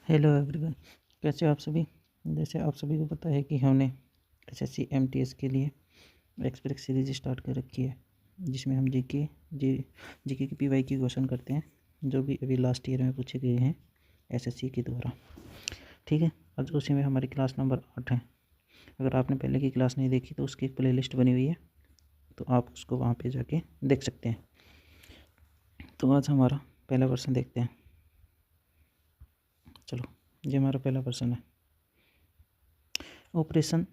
Hello everyone, कैसे हो आप सभी। जैसे आप सभी को पता है कि हमने एसएससी एमटीएस के लिए एक्सप्रेस सीरीज स्टार्ट कर रखी है, जिसमें हम जीके की पीवाई की क्वेश्चन करते हैं जो भी अभी लास्ट ईयर में पूछे गए हैं एसएससी के द्वारा। ठीक है, आज उसी में हमारी क्लास नंबर 8 है। अगर आपने पहले की क्लास नहीं देखी तो उसकी एक प्ले लिस्ट बनी हुई है, तो आप उसको वहाँ पर जाके देख सकते हैं। तो आज हमारा पहला क्वेश्चन देखते हैं। चलो, ये हमारा पहला क्वेश्चन है। ऑपरेशन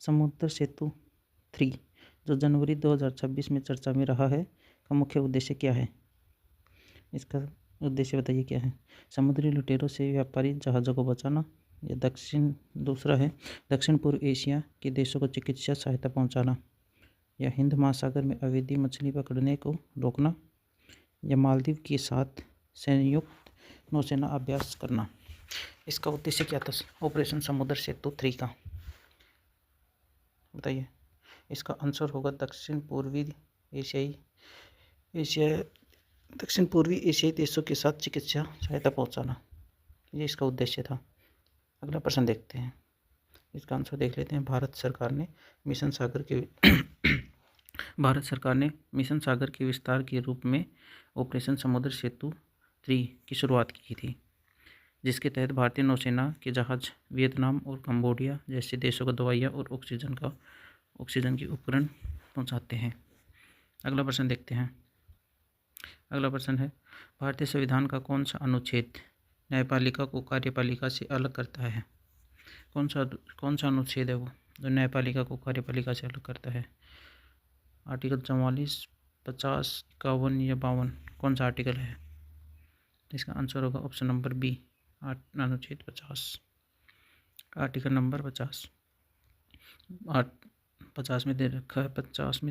समुद्र सेतु 3 जो जनवरी 2026 में चर्चा में रहा है का मुख्य उद्देश्य क्या है। इसका उद्देश्य बताइए क्या है। समुद्री लुटेरों से व्यापारी जहाज़ों को बचाना, या दूसरा है दक्षिण पूर्व एशिया के देशों को चिकित्सा सहायता पहुंचाना, या हिंद महासागर में अवैध मछली पकड़ने को रोकना, या मालदीव के साथ संयुक्त नौसेना अभ्यास करना। इसका उद्देश्य क्या था ऑपरेशन समुद्र सेतु 3 का, बताइए। इसका आंसर होगा दक्षिण पूर्वी एशियाई देशों के साथ चिकित्सा सहायता पहुंचाना, ये इसका उद्देश्य था। अगला प्रश्न देखते हैं, इसका आंसर देख लेते हैं। भारत सरकार ने मिशन सागर के विस्तार के रूप में ऑपरेशन समुद्र सेतु 3 की शुरुआत की थी, जिसके तहत भारतीय नौसेना के जहाज वियतनाम और कंबोडिया जैसे देशों को दवाइयाँ और ऑक्सीजन के उपकरण पहुंचाते हैं। अगला प्रश्न देखते हैं। अगला प्रश्न है, भारतीय संविधान का कौन सा अनुच्छेद न्यायपालिका को कार्यपालिका से अलग करता है। कौन सा अनुच्छेद है वो जो न्यायपालिका को कार्यपालिका से अलग करता है। आर्टिकल 44, 50, 51 या 52, कौन सा आर्टिकल है। इसका आंसर होगा ऑप्शन नंबर बी, अनुच्छेद 50, आर्टिकल नंबर 50। 50 में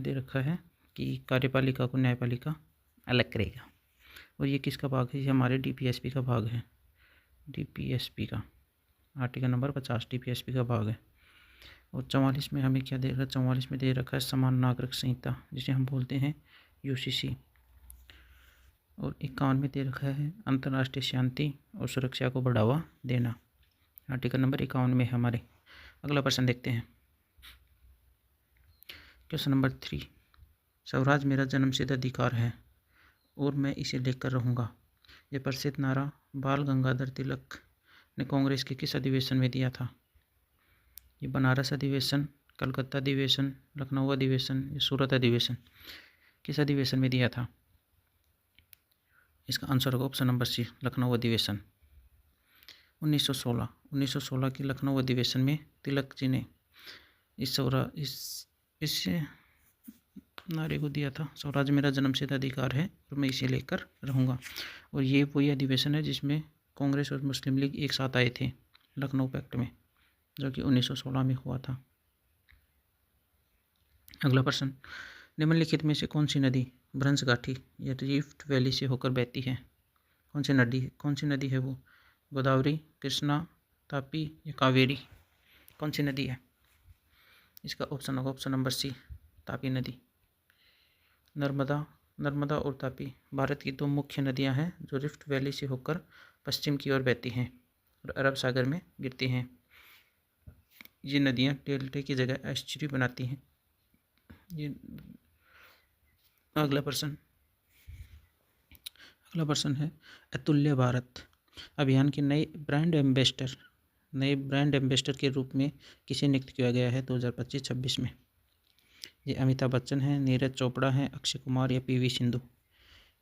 दे रखा है कि कार्यपालिका को न्यायपालिका अलग करेगा। और ये किसका भाग है, ये हमारे डीपीएसपी का भाग है। डीपीएसपी का आर्टिकल नंबर 50 डीपीएसपी का भाग है। और 44 में हमें क्या दे रखा है, 44 में दे रखा है समान नागरिक संहिता, जिसे हम बोलते हैं यूसीसी। और 51 में दे रखा है अंतर्राष्ट्रीय शांति और सुरक्षा को बढ़ावा देना, आर्टिकल नंबर 51 में हमारे। अगला प्रश्न देखते हैं, क्वेश्चन नंबर 3। स्वराज मेरा जन्मसिद्ध अधिकार है और मैं इसे लेकर रहूँगा, यह प्रसिद्ध नारा बाल गंगाधर तिलक ने कांग्रेस के किस अधिवेशन में दिया था। ये बनारस अधिवेशन, कलकत्ता अधिवेशन, लखनऊ अधिवेशन या सूरत अधिवेशन, किस अधिवेशन में दिया था। इसका आंसर होगा ऑप्शन नंबर सी, लखनऊ अधिवेशन। 1916 के लखनऊ अधिवेशन में तिलक जी ने इस नारे को दिया था, स्वराज मेरा जन्मसिद्ध अधिकार है और मैं इसे लेकर रहूँगा। और ये वही अधिवेशन है जिसमें कांग्रेस और मुस्लिम लीग एक साथ आए थे लखनऊ पैक्ट में, जो कि 1916 में हुआ था। अगला प्रश्न, निम्नलिखित में से कौन सी नदी भ्रंश घाटी या रिफ्ट वैली से होकर बहती है। कौन सी नदी है वो, गोदावरी, कृष्णा, तापी या कावेरी, कौन सी नदी है। इसका ऑप्शन होगा ऑप्शन नंबर सी, तापी नदी। नर्मदा और तापी भारत की दो मुख्य नदियां हैं जो रिफ्ट वैली से होकर पश्चिम की ओर बहती हैं और अरब सागर में गिरती हैं। ये नदियां डेल्टा की जगह एस्चुरी बनाती हैं। ये अगला प्रश्न है, अतुल्य भारत अभियान के नए ब्रांड एम्बेसडर के रूप में किसे नियुक्त किया गया है 2025-26 में। ये अमिताभ बच्चन है, नीरज चोपड़ा है, अक्षय कुमार या पीवी सिंधु,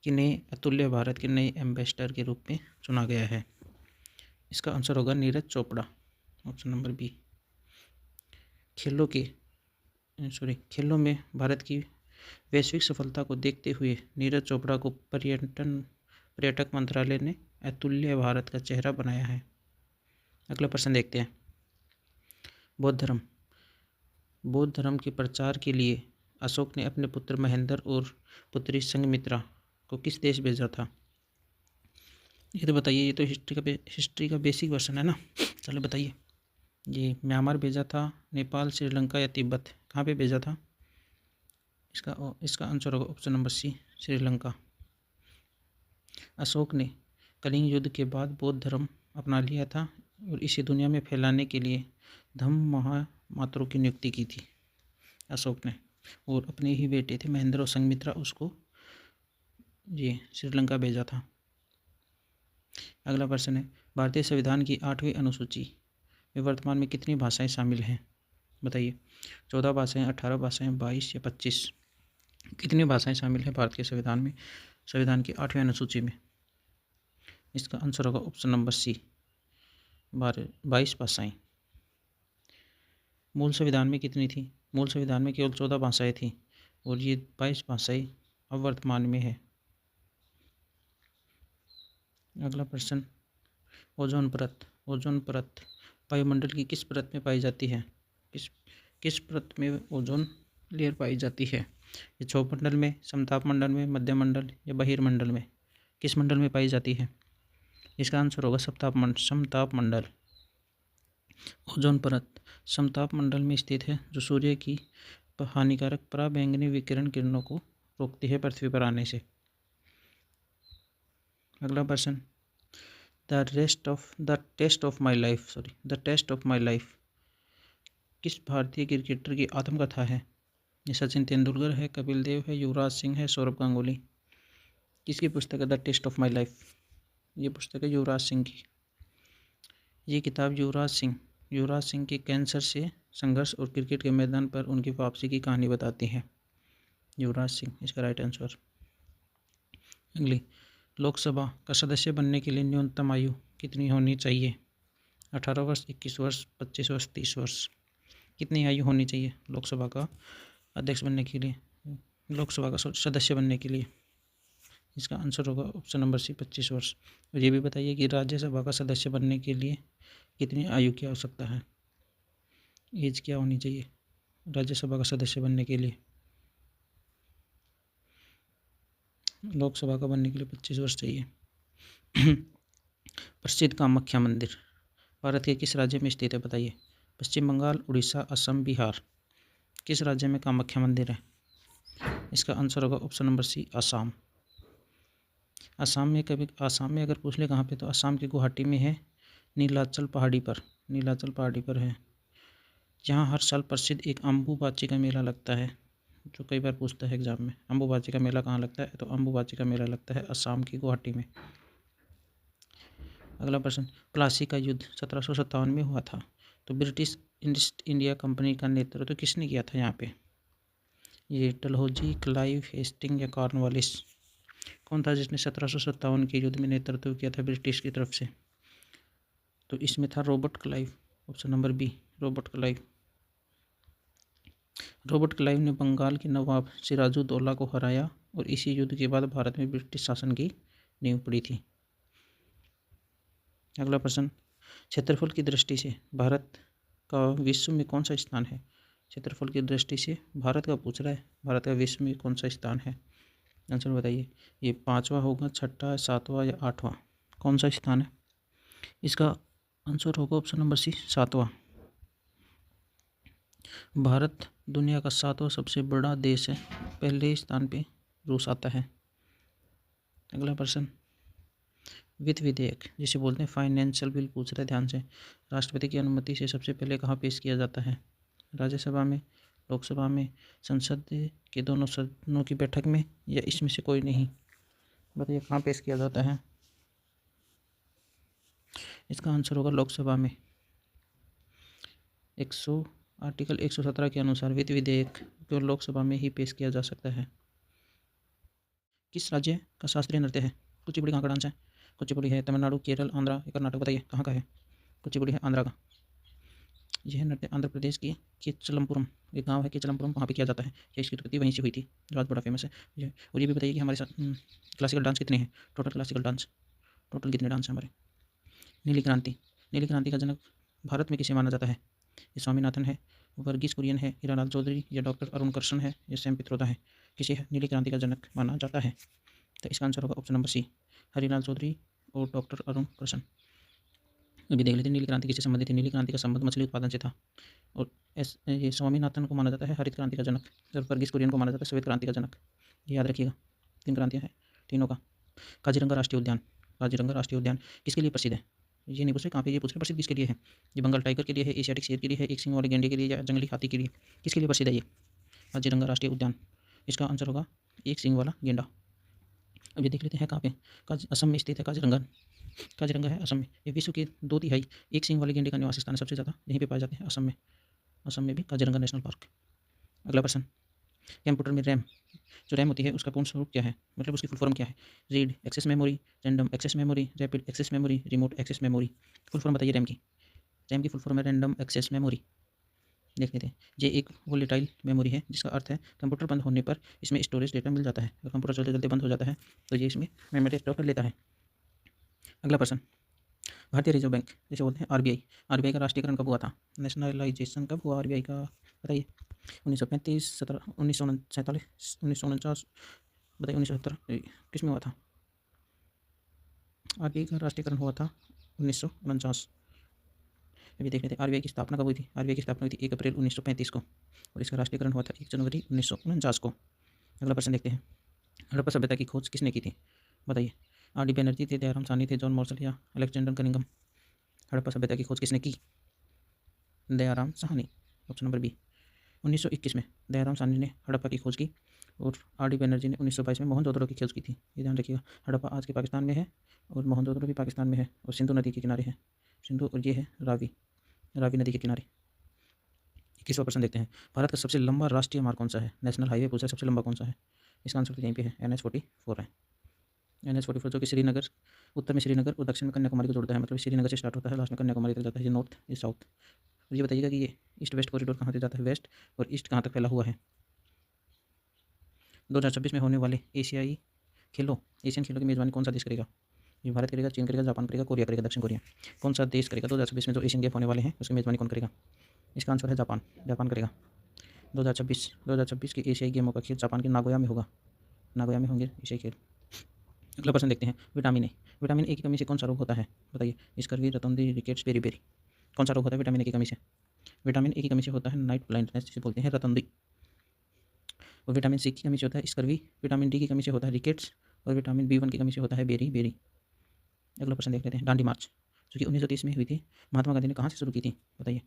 किन्हें अतुल्य भारत के नए एम्बेसडर के रूप में चुना गया है। इसका आंसर होगा Neeraj Chopra, option number B. खेलों में भारत की वैश्विक सफलता को देखते हुए नीरज चोपड़ा को पर्यटक मंत्रालय ने अतुल्य भारत का चेहरा बनाया है। अगला प्रश्न देखते हैं, बौद्ध धर्म के प्रचार के लिए अशोक ने अपने पुत्र महेंद्र और पुत्री संघमित्रा को किस देश भेजा था। ये तो बताइए, ये तो हिस्ट्री का बेसिक क्वेश्चन है ना। चलो बताइए, ये म्यांमार भेजा था, नेपाल, श्रीलंका या तिब्बत, कहाँ पे भेजा था। इसका आंसर होगा option number C, Sri Lanka. Ashok ने कलिंग युद्ध के बाद बौद्ध धर्म अपना लिया था और इसे दुनिया में फैलाने के लिए धम्म महामात्रों की नियुक्ति की थी अशोक ने, और अपने ही बेटे थे महेंद्र और संघमित्रा, उसको ये श्रीलंका भेजा था। अगला प्रश्न है, भारतीय संविधान की 8वीं अनुसूची में वर्तमान में कितनी भाषाएं शामिल हैं? बताइए। 14 भाषाएं, 18 भाषाएं, 22 या 25? कितनी भाषाएं शामिल हैं भारत के संविधान में, संविधान की 8वीं अनुसूची में? इसका आंसर होगा ऑप्शन नंबर सी, 22 भाषाएं। मूल संविधान में कितनी थी? मूल संविधान में केवल 14 भाषाएं थी और ये 22 भाषाएं अब वर्तमान में है। अगला प्रश्न, ओजोन परत। ओजोन परत वायुमंडल की किस परत में पाई जाती है? किस परत में ओजोन लेयर पाई जाती है? ये क्षोभ मंडल में, समताप मंडल में, मध्य मंडल या बहिर्मंडल में? किस मंडल में पाई जाती है? इसका आंसर होगा समताप मंडल। ओजोन परत समताप मंडल में स्थित है, जो सूर्य की हानिकारक पराबैंगनी विकिरण किरणों को रोकती है पृथ्वी पर आने से। अगला प्रश्न, the test of my life किस भारतीय क्रिकेटर की आत्मकथा है? ये सचिन तेंदुलकर है, कपिल देव है, युवराज सिंह है, सौरभ गांगुली? किसकी पुस्तक है the test of my life? ये पुस्तक है युवराज सिंह की। ये किताब युवराज सिंह के कैंसर से संघर्ष और क्रिकेट के मैदान पर उनकी वापसी की कहानी बताती है। युवराज सिंह इसका राइट आंसर। अगली, लोकसभा का सदस्य बनने के लिए न्यूनतम आयु कितनी होनी चाहिए? 18 वर्ष, 21 वर्ष, 25 वर्ष, 30 वर्ष? कितनी आयु होनी चाहिए लोकसभा का अध्यक्ष बनने के लिए, लोकसभा का सदस्य बनने के लिए? इसका आंसर होगा ऑप्शन नंबर सी, 25 वर्ष। और ये भी बताइए कि राज्यसभा का सदस्य बनने के लिए कितनी आयु की आवश्यकता है? एज क्या होनी चाहिए राज्यसभा का सदस्य बनने के लिए? लोकसभा का बनने के लिए 25 वर्ष चाहिए। प्रसिद्ध कामाख्या मंदिर भारत के किस राज्य में स्थित है? बताइए। पश्चिम बंगाल, उड़ीसा, असम, बिहार? किस राज्य में कामाख्या मंदिर है? इसका आंसर होगा option number C, Assam. Assam में अगर पूछ ले कहाँ पे, तो असम के गुवाहाटी में है, नीलाचल पहाड़ी पर है। यहाँ हर साल प्रसिद्ध एक अम्बुबाची का मेला लगता है, जो कई बार पूछता है एग्जाम में। अम्बुबाची का मेला कहाँ लगता है? तो अम्बुबाची का मेला लगता है असम की गुवाहाटी में। अगला प्रश्न, प्लासी का युद्ध 1757 में हुआ था, तो ब्रिटिश ईस्ट इंडिया कंपनी का नेतृत्व किसने किया था यहाँ पे? ये डलहौजी, क्लाइव, हेस्टिंग या कॉर्नवालिस? कौन था जिसने 1757 के युद्ध में नेतृत्व किया था ब्रिटिश की तरफ से? तो इसमें था Robert Clive, option number B, Robert Clive. Robert Clive ने बंगाल के नवाब सिराजुद्दौला को हराया और इसी युद्ध के बाद भारत में ब्रिटिश शासन की नींव पड़ी थी। अगला प्रश्न, क्षेत्रफल की दृष्टि से भारत का विश्व में कौन सा स्थान है? क्षेत्रफल की दृष्टि से भारत का पूछ रहा है, भारत का विश्व में कौन सा स्थान है? आंसर बताइए। ये 5वां होगा, 6वां, 7वां या 8वां? कौन सा स्थान है? इसका आंसर होगा ऑप्शन नंबर सी, 7वां। भारत दुनिया का 7वां सबसे बड़ा देश है, पहले स्थान पे रूस आता है। अगला प्रश्न, वित्त विधेयक जिसे बोलते हैं फाइनेंशियल बिल पूछ रहे हैं, ध्यान से। राष्ट्रपति की अनुमति से सबसे पहले कहाँ पेश किया जाता है? राज्यसभा में, लोकसभा में, संसद के दोनों सदनों की बैठक में, या इसमें से कोई नहीं? बताइए कहाँ पेश किया जाता है? इसका आंसर होगा लोकसभा में। आर्टिकल 117 के अनुसार वित्त विधेयक को लोकसभा में ही पेश किया जा सकता है। किस राज्य का शास्त्रीय नृत्य है? कुचिपुड़ी कहाँ का डांस है? कुचिपुड़ी है तमिलनाडु, केरल, आंध्रा या कर्नाटक? बताइए कहाँ का है? कुचिपुड़ी है आंध्रा का। यह नृत्य आंध्र प्रदेश की केचलमपुरम, एक गांव है केचलमपुरम, वहाँ पे किया जाता है। यह इसकी उत्पत्ति वहीं से हुई थी, जो बहुत बड़ा फेमस है। और ये भी बताइए कि हमारे साथ क्लासिकल डांस कितने हैं? टोटल कितने डांस हैं हमारे? नीली क्रांति का जनक भारत में किसे माना जाता है? ये स्वामीनाथन है, वर्गीस कुरियन है, हीरालाल चौधरी या डॉक्टर अरुण कृष्ण है या सैम पित्रोदा है? किसे नीली क्रांति का जनक माना जाता है? तो इसका आंसर होगा option number C, Harilal Chaudhary और डॉक्टर अरुण कृष्ण। अभी देख लेते हैं नीली क्रांति किससे संबंधित है। नीली क्रांति का संबंध मछली उत्पादन से था। और ये स्वामीनाथन को माना जाता है हरित क्रांति का जनक, और वर्गीस कुरियन को माना जाता है श्वेत क्रांति का जनक। ये याद रखिएगा, 3 क्रांतियाँ हैं तीनों का। काजीरंगा राष्ट्रीय उद्यान किसके लिए प्रसिद्ध है? ये नहीं पूछ रहे कहाँ पे, ये पूछ रहे प्रसिद्ध किसके लिए है। ये बंगाल टाइगर के लिए है, एशियाटिक शेर के लिए है, एक सिंग वाले गेंडे के लिए, या जंगली हाथी के लिए, किसके लिए प्रसिद्ध है ये काजीरंगा राष्ट्रीय उद्यान। इसका आंसर होगा एक सिंग वाला गेंडा। अब ये देख लेते हैं कहाँ पे, असम में स्थित है काजीरंगा। काजीरंगा है असम में। ये विश्व के 2/3 एक सिंग वाले गेंडे का निवास स्थान है, सबसे ज़्यादा यहीं पे पाए जाते हैं असम में। असम में भी काजीरंगा नेशनल पार्क। अगला प्रश्न, कंप्यूटर में रैम, जो रैम होती है उसका पूर्ण स्वरूप क्या है, मतलब उसकी फुल फॉर्म क्या है। Read access memory, random access memory, rapid access memory, remote access memory. Full form बताइए रैम की। रैम की फुल फॉर्म है रैंडम एक्सेस मेमोरी। देख लेते हैं। ये एक वोलेटाइल मेमोरी है, जिसका अर्थ है कंप्यूटर बंद होने पर इसमें स्टोरेज डेटा मिल जाता है। अगर कंप्यूटर चलते चलते बंद हो जाता है तो ये इसमें मेमोरी स्टोर कर लेता है। अगला प्रश्न, भारतीय रिजर्व बैंक जैसे बोलते हैं आरबीआई, आरबीआई का राष्ट्रीयकरण कब हुआ था, नेशनलाइजेशन कब हुआ आरबीआई का, बताइए। 1935, 1947, 1949, बताइए। 1970 किस में हुआ था। आरबीआई का राष्ट्रीयकरण हुआ था 1949। अभी देख लेते हैं आरबीआई की स्थापना कब हुई थी। आरबीआई की स्थापना हुई थी 1 अप्रैल 1935 को, और इसका राष्ट्रीयकरण हुआ था 1 जनवरी 1949 को। अगला प्रश्न देखते हैं, हड़प्पा सभ्यता की खोज किसने की थी, बताइए। आर डी बनर्जी थे, दयाराम साहनी थे, जॉन मॉर्सल या अलेक्जेंडर कनिंघम। हड़प्पा सभ्यता की खोज किसने की, Dayaram Sahni, option number B. 1921 में दयाराम साहनी ने हड़प्पा की खोज की, और आर डी बनर्जी ने 1922 में मोहनजोदड़ो की खोज की थी। ये ध्यान रखिएगा, हड़प्पा आज के पाकिस्तान में है और मोहनजोदड़ो भी पाकिस्तान में है, और सिंधु नदी के किनारे है। सिंधु, और ये है रावी, रावी नदी के किनारे। 21वां प्रश्न देखते हैं, भारत का सबसे लंबा राष्ट्रीय मार्ग कौन सा है, नेशनल हाईवे पूछा है, सबसे लंबा कौन सा है। इसका आंसर तो यहीं पे है, NH-44 है। NH-44 जो कि श्रीनगर, उत्तर में श्रीनगर और दक्षिण में कन्याकुमारी को जोड़ता है, मतलब श्रीनगर से स्टार्ट होता है, लास्ट में कन्याकुमारी तक जाता है। ये नॉर्थ, ये साउथ। और ये बताइएगा कि ये ईस्ट वेस्ट कॉरिडोर कहाँ तक जाता है, वेस्ट और ईस्ट कहाँ तक फैला हुआ है। 2026 में होने वाले एशियन खेलों की मेज़बानी कौन सा देश करेगा। ये भारत करेगा, चीन करेगा, जापान करेगा, कोरिया करेगा, दक्षिण कोरिया। कौन सा देश करेगा 2026 में जो एशियन गेम होने वाले हैं उसकी मेज़बानी कौन करेगा। इसका आंसर है जापान, जापान करेगा। 2026 के एशियाई गेमों का खेल जापान के नागोया में होगा, नागोया में होंगे एशियाई खेल। अगला प्रश्न देखते हैं, विटामिन ए, विटामिन ए की कमी से कौन सा रोग होता है, बताइए। स्कर्वी, रतौंधी, रिकेट्स, बेरी। कौन सा रोग होता है विटामिन ए की कमी से। विटामिन ए की कमी से होता है नाइट ब्लाइंडनेस, जिसे बोलते हैं रतौंधी। और विटामिन सी की कमी से होता है स्कर्वी, विटामिन डी की कमी से होता है रिकेट्स, और विटामिन B1 की कमी से होता है बेरी। अगला प्रश्न देख लेते हैं, दांडी मार्च जो कि 1930 में हुई थी, महात्मा गांधी ने कहाँ से शुरू की थी, बताइए।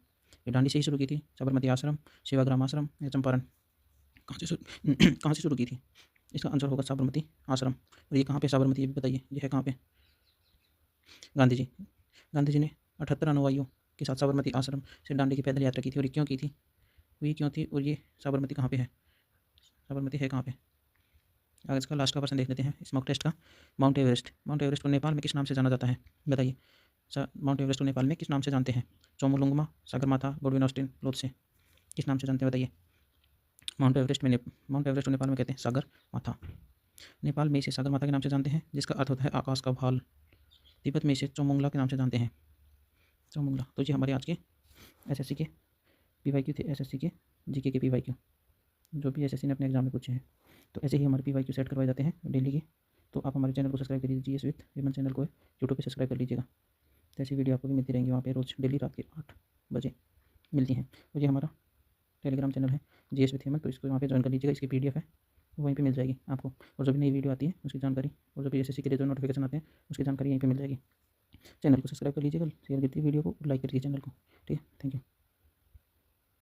ये दांडी से ही शुरू की थी, साबरमती आश्रम, सेवाग्राम आश्रम या चंपारण, कहाँ से शुरू की थी। इसका आंसर होगा साबरमती आश्रम। और ये कहाँ पे साबरमती, ये भी बताइए, ये है कहाँ पे। गांधी जी ने 78 अनुयायियों के साथ साबरमती आश्रम से दांडी की पैदल यात्रा की थी, और ये क्यों की थी, वो क्यों थी, और ये साबरमती कहाँ पे है, साबरमती है कहाँ पे। आज इसका लास्ट का प्रश्न देख लेते हैं स्मॉक टेस्ट का। माउंट एवरेस्ट, माउंट एवरेस्ट को नेपाल में किस नाम से जाना जाता है, बताइए। माउंट एवरेस्ट को नेपाल में किस नाम से जानते हैं, Chomolungma, Sagarmatha, Godwin Austin, Lhotse, किस नाम से जानते हैं, बताइए। माउंट एवरेस्ट को नेपाल में कहते हैं सागर माथा। नेपाल में इसे सागर माथा के नाम से जानते हैं, जिसका अर्थ होता है आकाश का भाल। तिब्बत में इसे चोमुंगला के नाम से जानते हैं, चोमुंगला। तो ये हमारे आज के एसएससी के PYQ थे, एसएससी के जीके के PYQ, जो भी एसएससी ने अपने एग्जाम में पूछे हैं। तो ऐसे ही हमारे PYQ सेट करवाए जाते हैं डेली के। तो आप हमारे चैनल को सब्सक्राइब कर लीजिए, GS विद विमन चैनल को यूट्यूब पे सब्सक्राइब कर लीजिएगा। तो ऐसी वीडियो आपको भी मिलती रहेंगी वहाँ पे, रोज़ डेली रात के 8 बजे मिलती हैं। और ये हमारा टेलीग्राम चैनल है GS विद विमन, तो इसको वहाँ पे ज्वाइन कर लीजिएगा। इसकी PDF है, वहीं पे मिल जाएगी आपको, और जो भी नई वीडियो आती है उसकी जानकारी, और जो भी SSC के लिए जो नोटिफिकेशन आते हैं उसकी जानकारी यहीं पे मिल जाएगी। चैनल को सब्सक्राइब कर लीजिएगा, शेयर कीजिए वीडियो को, लाइक करिए चैनल को। ठीक है, थैंक यू।